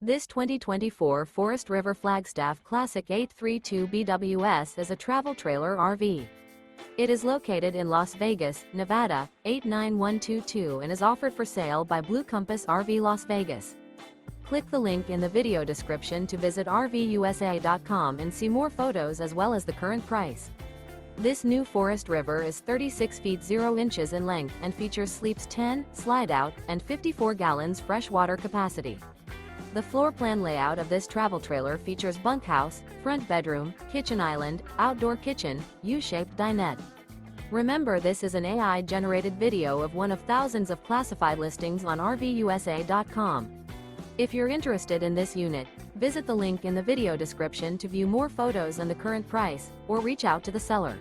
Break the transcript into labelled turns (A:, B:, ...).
A: This 2024 Forest River Flagstaff Classic 832 BWS is a travel trailer RV. It is located in Las Vegas, Nevada, 89122 and is offered for sale by Blue Compass RV Las Vegas. Click the link in the video description to visit RVUSA.com and see more photos as well as the current price. This new Forest River is 36 feet 0 inches in length and features sleeps 10, slide-out, and 54 gallons freshwater capacity. The floor plan layout of this travel trailer features bunkhouse, front bedroom, kitchen island, outdoor kitchen, U-shaped dinette. Remember, this is an AI-generated video of one of thousands of classified listings on RVUSA.com. If you're interested in this unit, visit the link in the video description to view more photos and the current price, or reach out to the seller.